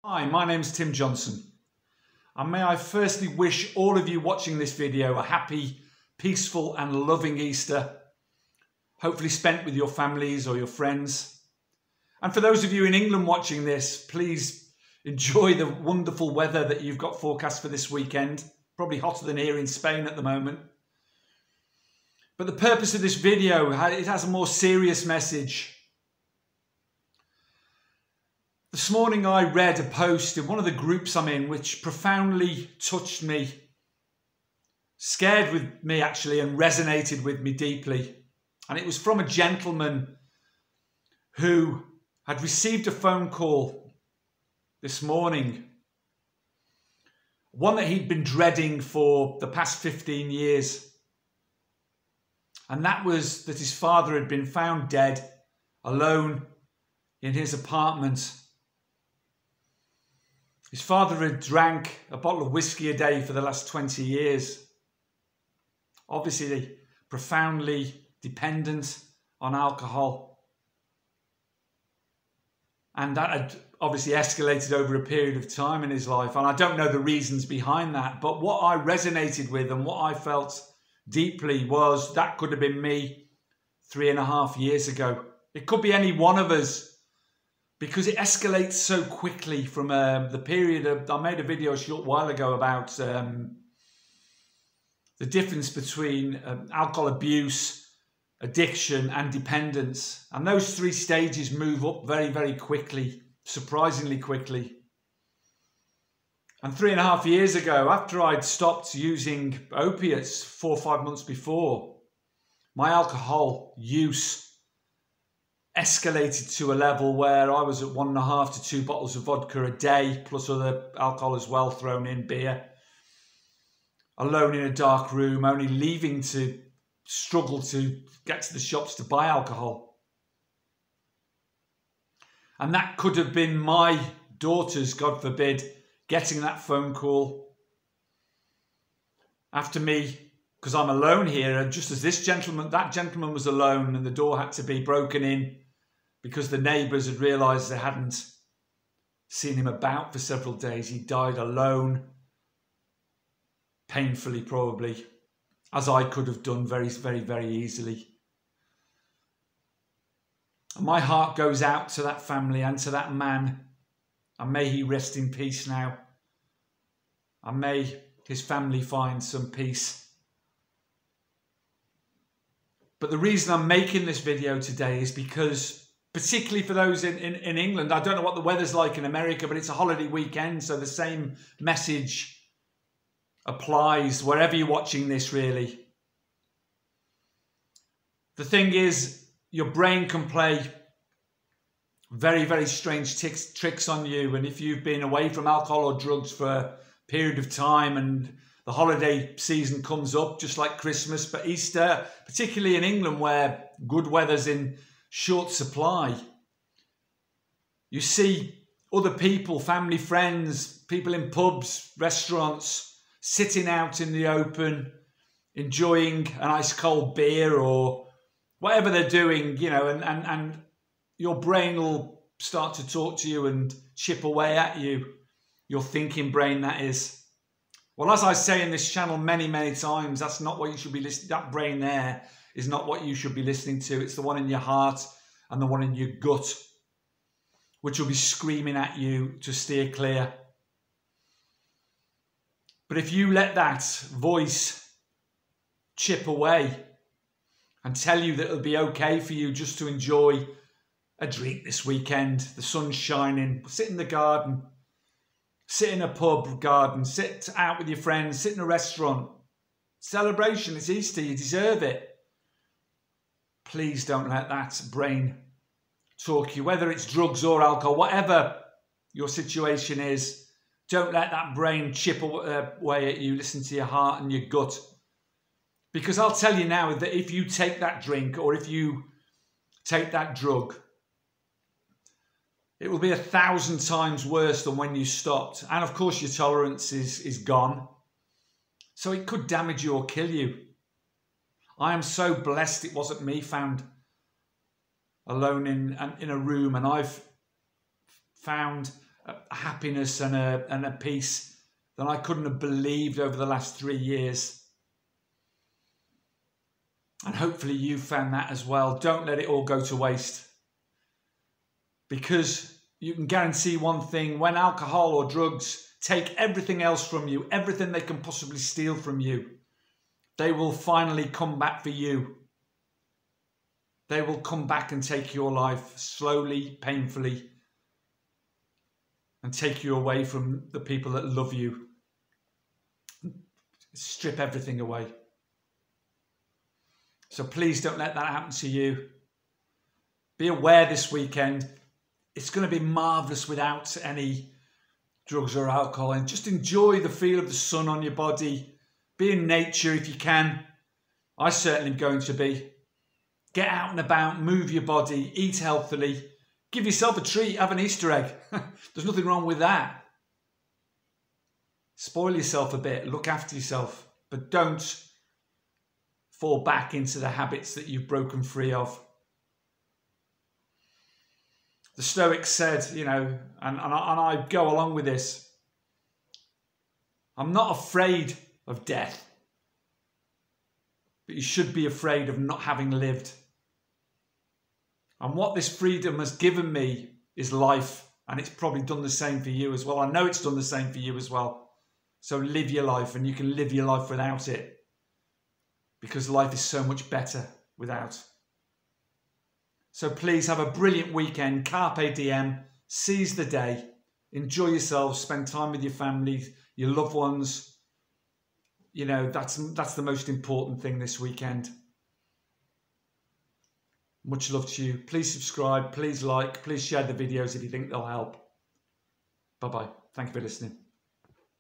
Hi, my name's Tim Johnson, and may I firstly wish all of you watching this video a happy, peaceful and loving Easter, hopefully spent with your families or your friends. And for those of you in England watching this, please enjoy the wonderful weather that you've got forecast for this weekend, probably hotter than here in Spain at the moment. But the purpose of this video, it has a more serious message. This morning I read a post in one of the groups I'm in which profoundly touched me, scared with me actually, and resonated with me deeply. And it was from a gentleman who had received a phone call this morning, one that he'd been dreading for the past 15 years. And that was that his father had been found dead, alone in his apartment. His father had drank a bottle of whiskey a day for the last 20 years. Obviously, profoundly dependent on alcohol. And that had obviously escalated over a period of time in his life. And I don't know the reasons behind that. But what I resonated with and what I felt deeply was that could have been me 3.5 years ago. It could be any one of us, because it escalates so quickly from the period of... I made a video a short while ago about the difference between alcohol abuse, addiction and dependence. And those three stages move up very, very quickly, surprisingly quickly. And 3.5 years ago, after I'd stopped using opiates 4 or 5 months before, my alcohol use escalated to a level where I was at 1.5 to 2 bottles of vodka a day, plus other alcohol as well thrown in, beer. Alone in a dark room, only leaving to struggle to get to the shops to buy alcohol. And that could have been my daughters, God forbid, getting that phone call after me, because I'm alone here. And just as that gentleman was alone, and the door had to be broken in because the neighbours had realised they hadn't seen him about for several days. He died alone, painfully probably, as I could have done very, very, very easily. And my heart goes out to that family and to that man, and may he rest in peace now. And may his family find some peace. But the reason I'm making this video today is because, particularly for those in England, I don't know what the weather's like in America, but it's a holiday weekend, so the same message applies wherever you're watching this, really. The thing is, your brain can play very, very strange tricks on you. And if you've been away from alcohol or drugs for a period of time and the holiday season comes up, just like Christmas, but Easter, particularly in England where good weather's in short supply, you see other people, family, friends, people in pubs, restaurants, sitting out in the open, enjoying an ice cold beer or whatever they're doing, you know, and your brain will start to talk to you and chip away at you, your thinking brain, that is. Well, as I say in this channel many, many times, that's not what you should be listening. That brain there is not what you should be listening to. It's the one in your heart and the one in your gut, which will be screaming at you to steer clear. But if you let that voice chip away and tell you that it'll be okay for you just to enjoy a drink this weekend, the sun's shining, sit in the garden, sit in a pub garden, sit out with your friends, sit in a restaurant, celebration, it's Easter, you deserve it. Please don't let that brain talk you, whether it's drugs or alcohol, whatever your situation is. Don't let that brain chip away at you. Listen to your heart and your gut. Because I'll tell you now that if you take that drink or if you take that drug, it will be 1,000 times worse than when you stopped. And of course your tolerance is gone. So it could damage you or kill you. I am so blessed it wasn't me found alone in a room, and I've found a happiness and a peace that I couldn't have believed over the last 3 years. And hopefully you found that as well. Don't let it all go to waste. Because you can guarantee one thing: when alcohol or drugs take everything else from you, everything they can possibly steal from you, they will finally come back for you. They will come back and take your life slowly, painfully, and take you away from the people that love you. Strip everything away. So please don't let that happen to you. Be aware this weekend. It's going to be marvellous without any drugs or alcohol, and just enjoy the feel of the sun on your body. Be in nature if you can. I certainly am going to be. Get out and about, move your body, eat healthily, give yourself a treat, have an Easter egg. There's nothing wrong with that. Spoil yourself a bit, look after yourself, but don't fall back into the habits that you've broken free of. The Stoics said, you know, and I go along with this, I'm not afraid of death, but you should be afraid of not having lived. And what this freedom has given me is life, and it's probably done the same for you as well. I know it's done the same for you as well. So live your life, and you can live your life without it, because life is so much better without. So please have a brilliant weekend. Carpe Diem. Seize the day. Enjoy yourselves. Spend time with your family, your loved ones. You know, that's the most important thing this weekend. Much love to you. Please subscribe. Please like. Please share the videos if you think they'll help. Bye-bye. Thank you for listening.